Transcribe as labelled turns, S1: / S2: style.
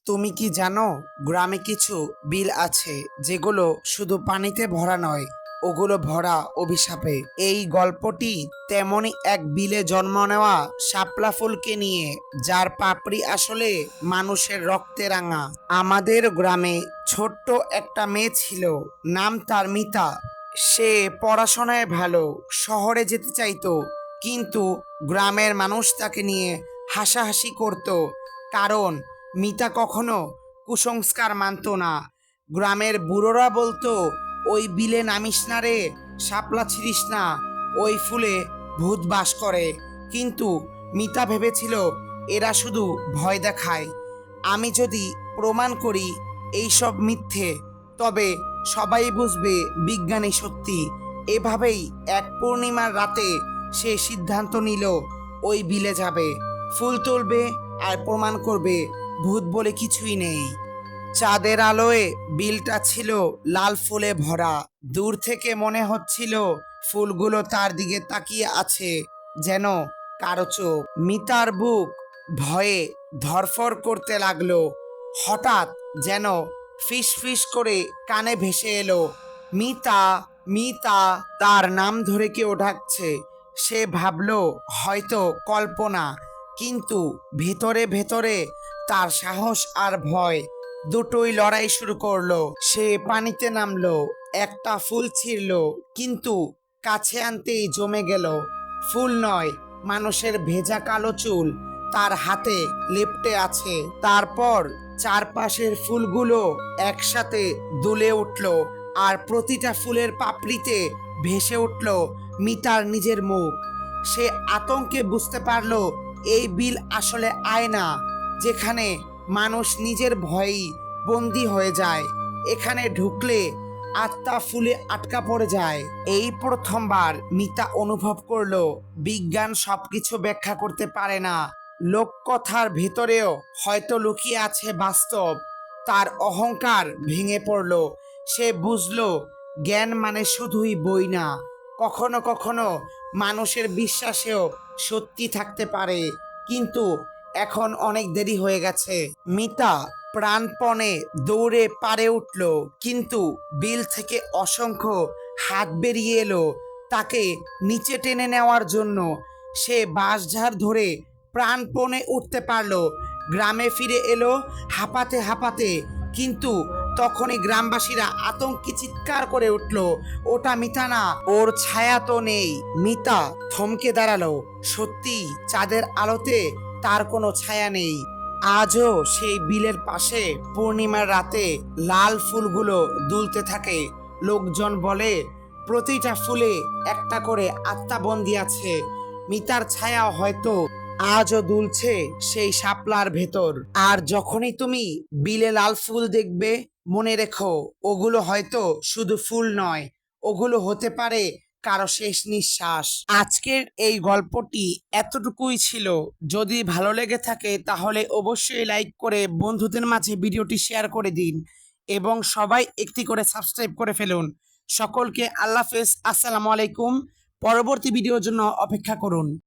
S1: তুমি কি জানো, গ্রামে কিছু বিল আছে যেগুলো শুধু পানিতে ভরা নয়, ওগুলো ভরা অভিশাপে। এই গল্পটি তেমনই এক বিলে জন্ম নেওয়া শাপলা ফুলকে নিয়ে, যার পাপড়ি আসলে মানুষের রক্তে রাঙা। আমাদের গ্রামে ছোট্ট একটা মেয়ে ছিল, নাম তার মিতা। সে পড়াশোনায় ভালো, শহরে যেতে চাইতো, কিন্তু গ্রামের মানুষ তাকে নিয়ে হাসাহাসি করত, কারণ মিতা কখনো কুসংস্কার মানত না। গ্রামের বুড়োরা বলতো, ওই বিলে নামিস না রে, শাপলা ছিঁড়িস না, ওই ফুলে ভূত বাস করে। কিন্তু মিতা ভেবেছিল এরা শুধু ভয় দেখায়। আমি যদি প্রমাণ করি এইসব মিথ্যে, তবে সবাই বুঝবে বিজ্ঞানী সত্যি। এভাবেই এক পূর্ণিমার রাতে সে সিদ্ধান্ত নিল ওই বিলে যাবে, ফুল তুলবে আর প্রমাণ করবে ভূত বলে কিছুই নেই। চাঁদের আলোয় বিলটা ছিল লাল ফুলে ভরা। দূর থেকে মনে হচ্ছিল ফুলগুলো তার দিকে তাকিয়ে আছে, যেন কারো চোখ। মিতার বুক ভয়ে ধরফর করতে লাগলো। হঠাৎ যেন ফিস ফিস করে কানে ভেসে এলো, মিতা, মিতা। তার নাম ধরে কেউ ডাকছে। সে ভাবলো হয়তো কল্পনা, কিন্তু ভেতরে ভেতরে তার সাহস আর ভয় দুটোই লড়াই শুরু করলো। সে পানিতে নামলো, একটা ফুল ছিঁড়লো, কিন্তু কাছে আনতেই জমে গেল। ফুল নয়, মানুষের ভেজা কালো চুল তার হাতে লেপ্টে আছে। তারপর চারপাশের ফুলগুলো একসাথে দুলে উঠল, আর প্রতিটা ফুলের পাপড়িতে ভেসে উঠল মিতার নিজের মুখ। সে আতঙ্কে বুঝতে পারল এই বিল আসলে আয়না, যেখানে মানুষ নিজের ভয়েই বন্দী হয়ে যায়। এখানে ঢুকলে আত্মা ফুলে আটকা পড়ে যায়। এই প্রথমবার মিতা অনুভব করলো বিজ্ঞান সবকিছু ব্যাখ্যা করতে পারে না, লোককথার ভেতরেও হয়তো লুকিয়ে আছে বাস্তব। তার অহংকার ভেঙে পড়ল। সে বুঝলো জ্ঞান মানে শুধুই বই না, কখনো কখনো মানুষের বিশ্বাসেও সত্যি থাকতে পারে। কিন্তু এখন অনেক দেরি হয়ে গেছে। মিতা প্রাণপণে দৌড়ে পারে উঠল, কিন্তু বিল থেকে অসংখ্য হাত বেরিয়ে এলো তাকে নিচে টেনে নেওয়ার জন্য। সে বাঁশঝাড় ধরে প্রাণপণে উঠতে পারলো, গ্রামে ফিরে এলো হাঁপাতে হাঁপাতে। কিন্তু তখনই গ্রামবাসীরা আতঙ্কে চিৎকার করে উঠল, ওটা মিতা না, ওর ছায়া তো নেই। মিতা থমকে দাঁড়ালো। সত্যি চাঁদের আলোতে তার কোনো ছায়া নেই। আজও সেই বিলের পাশে পূর্ণিমার রাতে লাল ফুলগুলো দুলতে থাকে। লোকজন বলে প্রতিটা ফুলে একটা করে আত্মা বন্দি আছে। মিতার ছায়া হয়তো আজও দুলছে সেই শাপলার ভেতর। আর যখনই তুমি বিলে লাল ফুল দেখবে, মনে রেখো ওগুলো হয়তো শুধু ফুল নয়, ওগুলো হতে পারে কারো শেষ নিঃশ্বাস। আজকের এই গল্পটি এতটুকুই ছিল। যদি ভালো লেগে থাকে তাহলে অবশ্যই লাইক করে বন্ধুদের মাঝে ভিডিওটি শেয়ার করে দিন, এবং সবাই একটি করে সাবস্ক্রাইব করে ফেলুন। সকলকে আল্লাহ হাফেজ, আসসালামু আলাইকুম। পরবর্তী ভিডিওর জন্য অপেক্ষা করুন।